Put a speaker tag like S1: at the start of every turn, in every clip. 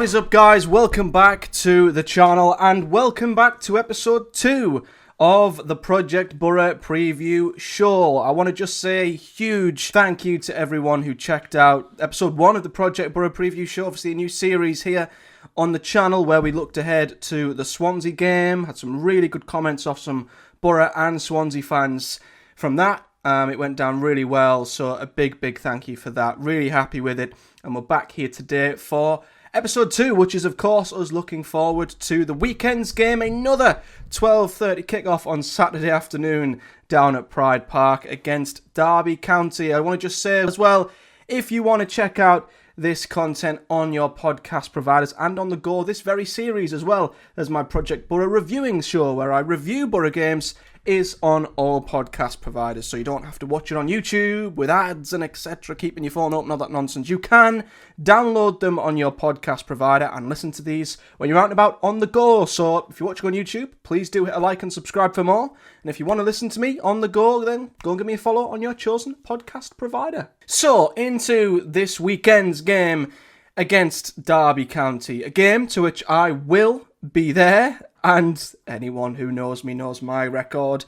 S1: What is up, guys? Welcome back to the channel and welcome back to episode 2 of the Project Boro Preview Show. I want to just say a huge thank you to everyone who checked out episode 1 of the Project Boro Preview Show. Obviously a new series here on the channel where we looked ahead to the Swansea game. Had some really good comments off some Boro and Swansea fans from that. It went down really well, so a big thank you for that. Really happy with it. And we're back here today for episode 2, which is, of course, us looking forward to the weekend's game. Another 12:30 kickoff on Saturday afternoon down at Pride Park against Derby County. I want to just say as well, if you want to check out this content on your podcast providers and on the go, this very series as well as my Project Boro reviewing show where I review Boro games is on all podcast providers, so you don't have to watch it on YouTube with ads and etc, keeping your phone open, all that nonsense. You can download them on your podcast provider and listen to these when you're out and about on the go. So if you're watching on YouTube, please do hit a like and subscribe for more. And if you want to listen to me on the go, then go and give me a follow on your chosen podcast provider. So into this weekend's game against Derby County, a game to which I will be there. And anyone who knows me knows my record.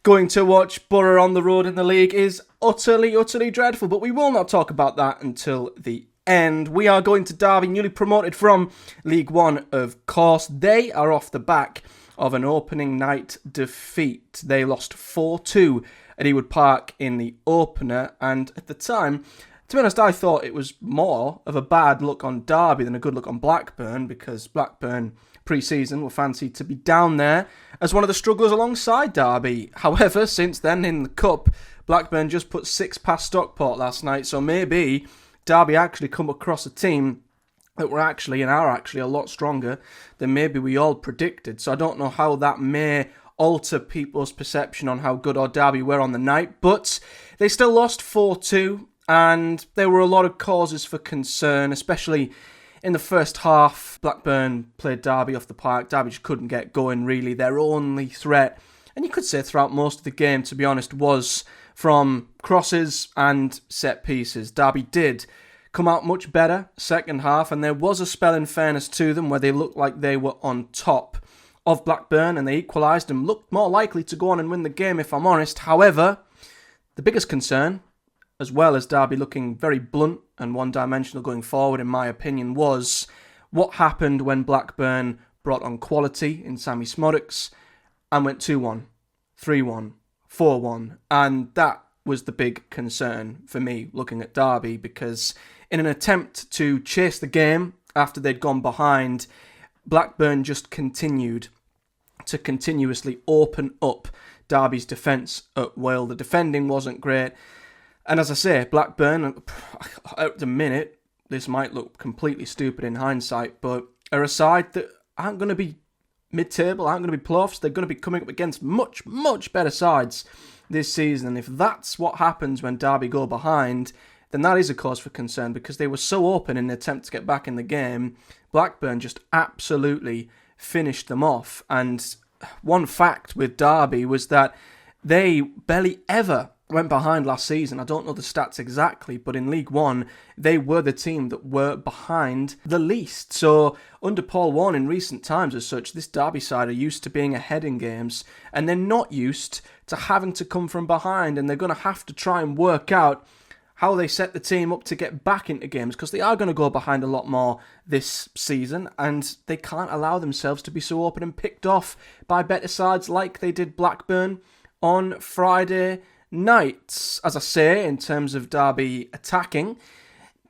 S1: Going to watch Boro on the road in the league is utterly dreadful. But we will not talk about that until the end. We are going to Derby, newly promoted from League One, of course. They are off the back of an opening night defeat. They lost 4-2 at Ewood Park in the opener. And at the time, to be honest, I thought it was more of a bad look on Derby than a good look on Blackburn, because Blackburn pre-season were fancied to be down there as one of the strugglers alongside Derby. However, since then in the Cup, Blackburn just put 6 past Stockport last night, so maybe Derby actually come across a team that were actually and are actually a lot stronger than maybe we all predicted. So I don't know how that may alter people's perception on how good or Derby were on the night, but they still lost 4-2, and there were a lot of causes for concern, especially in the first half. Blackburn played Derby off the park. Derby just couldn't get going, really. Their only threat, and you could say throughout most of the game, to be honest, was from crosses and set pieces. Derby did come out much better second half, and there was a spell, in fairness to them, where they looked like they were on top of Blackburn, and they equalised and looked more likely to go on and win the game, if I'm honest. However, the biggest concern, as well as Derby looking very blunt and one-dimensional going forward, in my opinion, was what happened when Blackburn brought on quality in Sammy Smodics and went 2-1, 3-1, 4-1. And that was the big concern for me looking at Derby, because in an attempt to chase the game after they'd gone behind, Blackburn just continued to continuously open up Derby's defence at will. The defending wasn't great. And as I say, Blackburn, at the minute, this might look completely stupid in hindsight, but are a side that aren't going to be mid-table, aren't going to be playoffs. They're going to be coming up against much better sides this season. And if that's what happens when Derby go behind, then that is a cause for concern, because they were so open in the attempt to get back in the game. Blackburn just absolutely finished them off. And one fact with Derby was that they barely ever went behind last season. I don't know the stats exactly, but in League One, they were the team that were behind the least. So under Paul Warne in recent times as such, this Derby side are used to being ahead in games, and they're not used to having to come from behind, and they're going to have to try and work out how they set the team up to get back into games, because they are going to go behind a lot more this season, and they can't allow themselves to be so open and picked off by better sides like they did Blackburn on Friday night. As I say, in terms of Derby attacking,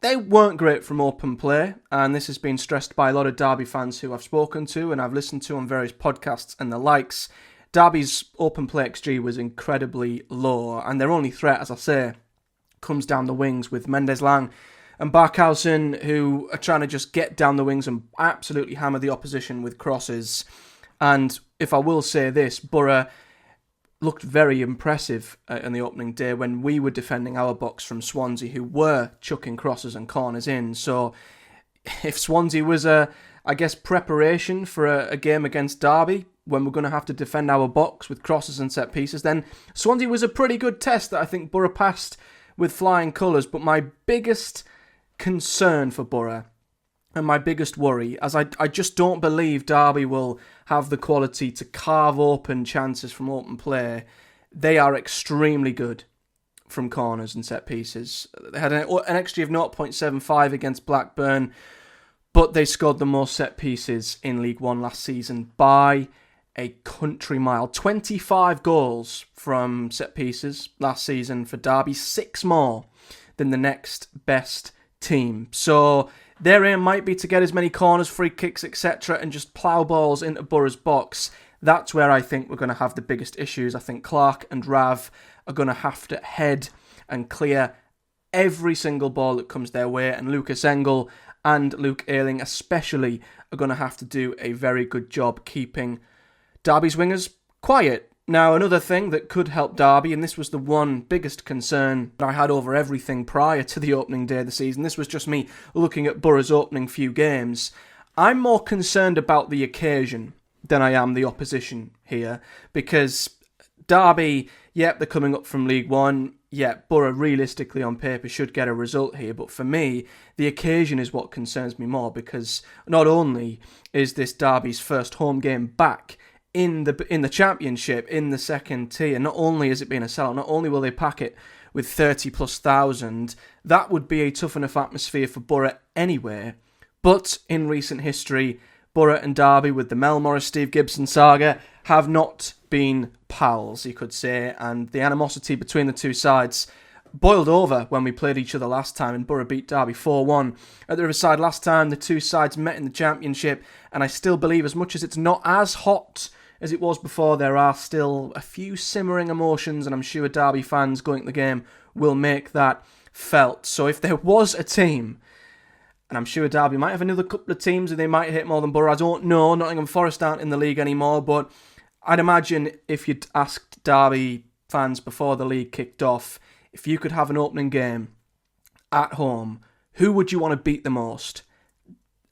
S1: they weren't great from open play, and this has been stressed by a lot of Derby fans who I've spoken to and I've listened to on various podcasts and the likes. Derby's open play XG was incredibly low, and their only threat, as I say, comes down the wings with Mendes-Lang and Barkhausen, who are trying to just get down the wings and absolutely hammer the opposition with crosses. And if I will say this, Boro looked very impressive in the opening day when we were defending our box from Swansea, who were chucking crosses and corners in. So if Swansea was preparation for a game against Derby, when we're going to have to defend our box with crosses and set pieces, then Swansea was a pretty good test that I think Boro passed with flying colours. But my biggest concern for Boro and my biggest worry, as I just don't believe Derby will have the quality to carve open chances from open play. They are extremely good from corners and set pieces. They had an XG of 0.75 against Blackburn, but they scored the most set pieces in League One last season by a country mile. 25 goals from set pieces last season for Derby, 6 more than the next best team. So their aim might be to get as many corners, free kicks, etc., and just plough balls into Borough's box. That's where I think we're going to have the biggest issues. I think Clark and Rav are going to have to head and clear every single ball that comes their way, and Lucas Engel and Luke Ayling especially are going to have to do a very good job keeping Derby's wingers quiet. Now, another thing that could help Derby, and this was the one biggest concern that I had over everything prior to the opening day of the season, this was just me looking at Borough's opening few games, I'm more concerned about the occasion than I am the opposition here, because Derby, yep, they're coming up from League One. Yeah, Boro realistically on paper should get a result here, but for me, the occasion is what concerns me more, because not only is this Derby's first home game back in the Championship, in the second tier, not only is it being a sellout, not only will they pack it with 30,000+, that would be a tough enough atmosphere for Boro anyway, but in recent history, Boro and Derby, with the Mel Morris, Steve Gibson saga, have not been pals, you could say, and the animosity between the two sides boiled over when we played each other last time, and Boro beat Derby 4-1 at the Riverside last time. The two sides met in the Championship, and I still believe, as much as it's not as hot as it was before, there are still a few simmering emotions, and I'm sure Derby fans going to the game will make that felt. So if there was a team, and I'm sure Derby might have another couple of teams and they might hit more than Boro, I don't know, Nottingham Forest aren't in the league anymore, but I'd imagine if you'd asked Derby fans before the league kicked off, if you could have an opening game at home, who would you want to beat the most?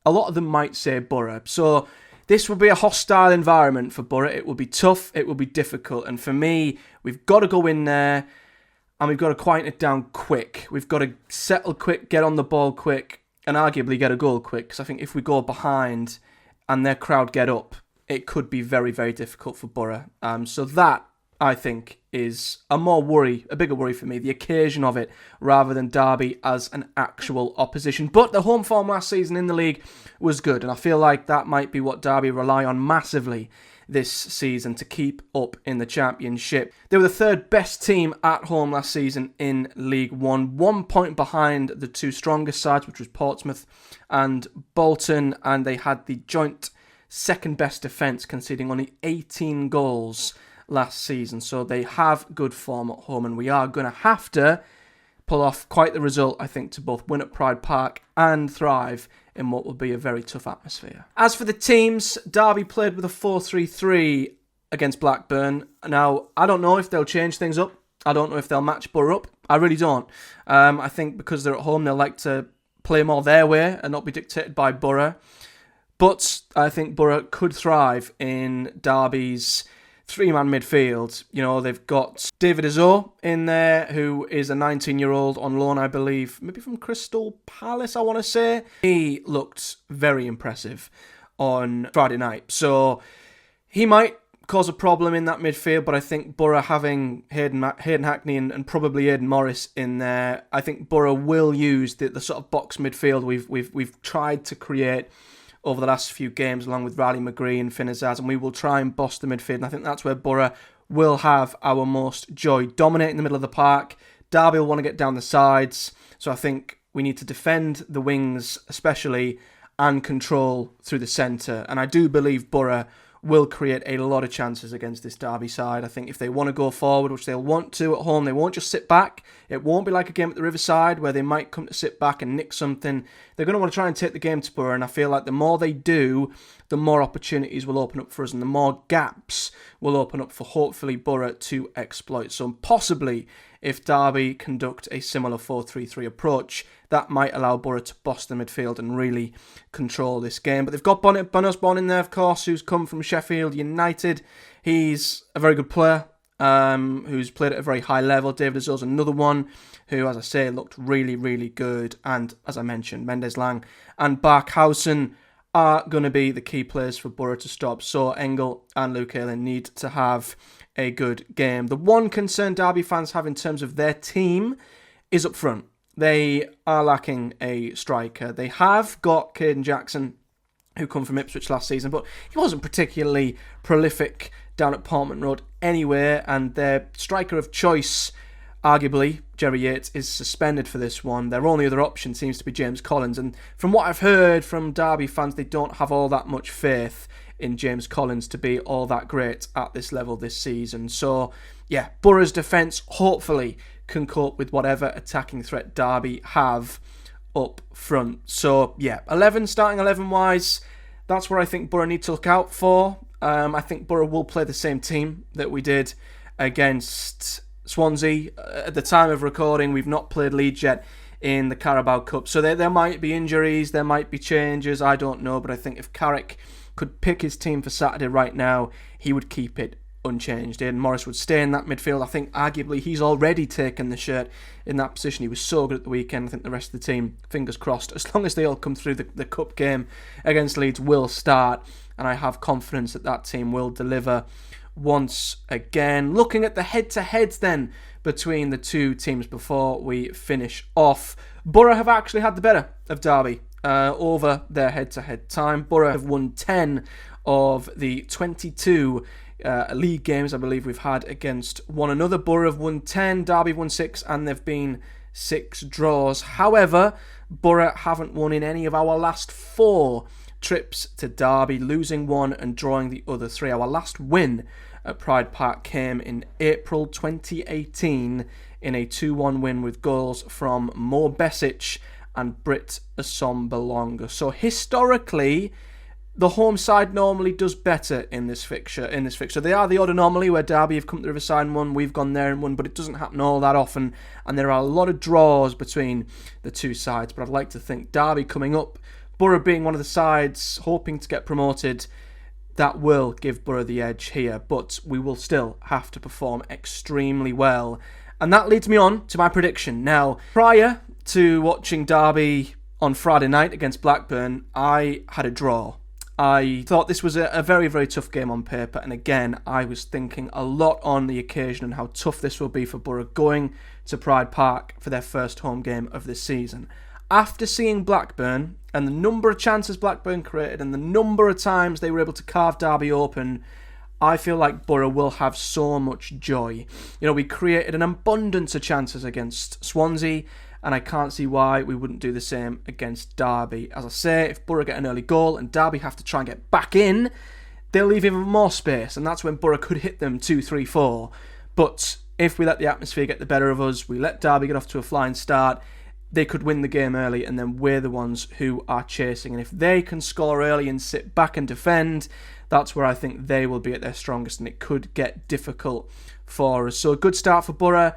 S1: A lot of them might say Boro. So this would be a hostile environment for Boro. It will be tough, it will be difficult, and for me, we've got to go in there and we've got to quieten it down quick. We've got to settle quick, get on the ball quick, and arguably get a goal quick, because I think if we go behind and their crowd get up, it could be very, very difficult for Boro. So that, I think, is a bigger worry for me, the occasion of it, rather than Derby as an actual opposition. But the home form last season in the league was good, and I feel like that might be what Derby rely on massively this season to keep up in the Championship. They were the third best team at home last season in League One, 1 point behind the two strongest sides, which was Portsmouth and Bolton, and they had the joint second best defence, conceding only 18 goals last season. So they have good form at home, and we are going to have to pull off quite the result, I think, to both win at Pride Park and thrive in what will be a very tough atmosphere. As for the teams, Derby played with a 4-3-3 against Blackburn. Now, I don't know if they'll change things up. I don't know if they'll match Boro up. I really don't. I think because they're at home, they'll like to play more their way and not be dictated by Boro. But I think Boro could thrive in Derby's three-man midfield. You know, they've got David Izzo in there, who is a 19-year-old on loan, I believe, maybe from Crystal Palace, I want to say. He looked very impressive on Friday night. So he might cause a problem in that midfield, but I think Boro having Hayden Hackney and probably Aidan Morris in there, I think Boro will use the sort of box midfield we've tried to create over the last few games, along with Riley McGree and Finn Azaz, and we will try and boss the midfield. And I think that's where Boro will have our most joy. Dominating the middle of the park. Derby will want to get down the sides. So I think we need to defend the wings, especially, and control through the centre. And I do believe Boro will create a lot of chances against this Derby side. I think if they want to go forward, which they'll want to at home, they won't just sit back. It won't be like a game at the Riverside where they might come to sit back and nick something. They're going to want to try and take the game to Boro, and I feel like the more they do, the more opportunities will open up for us and the more gaps will open up for hopefully Boro to exploit. So possibly if Derby conduct a similar 4-3-3 approach, that might allow Boro to boss the midfield and really control this game. But they've got Ben Osborne in there, of course, who's come from Sheffield United. He's a very good player. who's played at a very high level. David Azul's another one who, as I say, looked really, really good. And as I mentioned, Mendes-Lang and Barkhausen are going to be the key players for Boro to stop. So Engel and Luke Ayling need to have a good game. The one concern Derby fans have in terms of their team is up front. They are lacking a striker. They have got Caden Jackson, who come from Ipswich last season, but he wasn't particularly prolific down at Portman Road anywhere, and their striker of choice, arguably, Jerry Yates, is suspended for this one. Their only other option seems to be James Collins, and from what I've heard from Derby fans, they don't have all that much faith in James Collins to be all that great at this level this season. So, yeah, Boro's defence hopefully can cope with whatever attacking threat Derby have up front. So, yeah, starting 11-wise, that's where I think Boro need to look out for. I think Boro will play the same team that we did against Swansea. At the time of recording, we've not played Leeds yet in the Carabao Cup. So there might be injuries, there might be changes, I don't know. But I think if Carrick could pick his team for Saturday right now, he would keep it unchanged. Aidan Morris would stay in that midfield. I think arguably he's already taken the shirt in that position. He was so good at the weekend. I think the rest of the team, fingers crossed, as long as they all come through, the cup game against Leeds will start, and I have confidence that that team will deliver once again. Looking at the head-to-heads then between the two teams before we finish off, Boro have actually had the better of Derby over their head-to-head time. Boro have won 10 of the 22 league games I believe we've had against one another. Boro have won 10, Derby won 6, and they've been 6 draws. However, Boro haven't won in any of our last 4 trips to Derby, losing 1 and drawing the other 3. Our last win at Pride Park came in April 2018 in a 2-1 win with goals from Mo Besic and Britt Assombalonga. So historically, the home side normally does better in this fixture. They are the odd anomaly where Derby have come to the Riverside and won, we've gone there and won, but it doesn't happen all that often, and there are a lot of draws between the two sides. But I'd like to think Derby coming up, Boro being one of the sides hoping to get promoted, that will give Boro the edge here, but we will still have to perform extremely well. And that leads me on to my prediction. Now, prior to watching Derby on Friday night against Blackburn, I had a draw. I thought this was a very, very tough game on paper, and again, I was thinking a lot on the occasion and how tough this will be for Boro going to Pride Park for their first home game of this season. After seeing Blackburn and the number of chances Blackburn created and the number of times they were able to carve Derby open, I feel like Boro will have so much joy. You know, we created an abundance of chances against Swansea, and I can't see why we wouldn't do the same against Derby. As I say, if Boro get an early goal and Derby have to try and get back in, they'll leave even more space, and that's when Boro could hit them 2, 3, 4. But if we let the atmosphere get the better of us, we let Derby get off to a flying start, they could win the game early, and then we're the ones who are chasing. And if they can score early and sit back and defend, that's where I think they will be at their strongest, and it could get difficult for us. So a good start for Boro.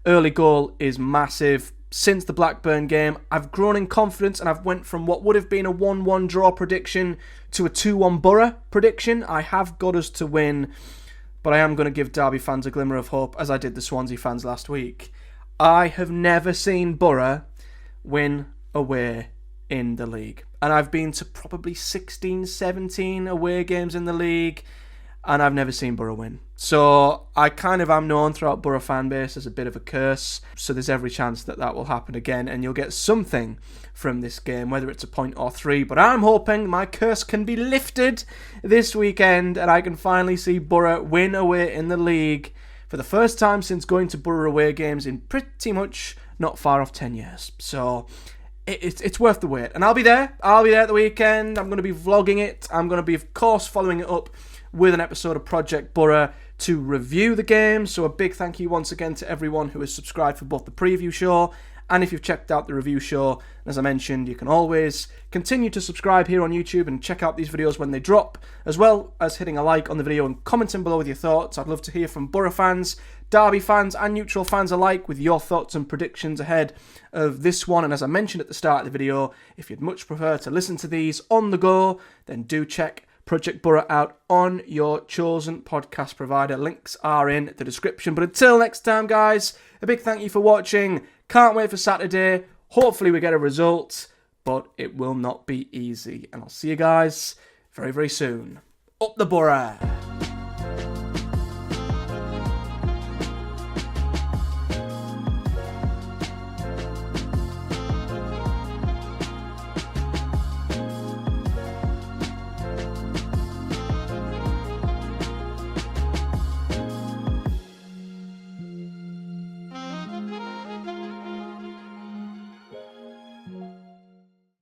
S1: Early goal is massive. Since the Blackburn game, I've grown in confidence, and I've went from what would have been a 1-1 draw prediction to a 2-1 Boro prediction. I have got us to win, but I am going to give Derby fans a glimmer of hope, as I did the Swansea fans last week. I have never seen Boro win away in the league, and I've been to probably 16, 17 away games in the league, and I've never seen Boro win. So I kind of am known throughout Boro fan base as a bit of a curse, so there's every chance that that will happen again, and you'll get something from this game, whether it's a point or 3, but I'm hoping my curse can be lifted this weekend, and I can finally see Boro win away in the league for the first time since going to Boro away games in pretty much not far off 10 years. So it's worth the wait, and I'll be there at the weekend. I'm going to be vlogging it. I'm going to be, of course, following it up with an episode of Project Boro to review the game. So a big thank you once again to everyone who has subscribed for both the preview show and if you've checked out the review show. As I mentioned, you can always continue to subscribe here on YouTube and check out these videos when they drop, as well as hitting a like on the video and commenting below with your thoughts. I'd love to hear from Boro fans, Derby fans and neutral fans alike with your thoughts and predictions ahead of this one. And as I mentioned at the start of the video, if you'd much prefer to listen to these on the go, then do check Project Boro out on your chosen podcast provider. Links are in the description. But until next time, guys, a big thank you for watching. Can't wait for Saturday. Hopefully we get a result, but it will not be easy. And I'll see you guys very, very soon. Up the Boro!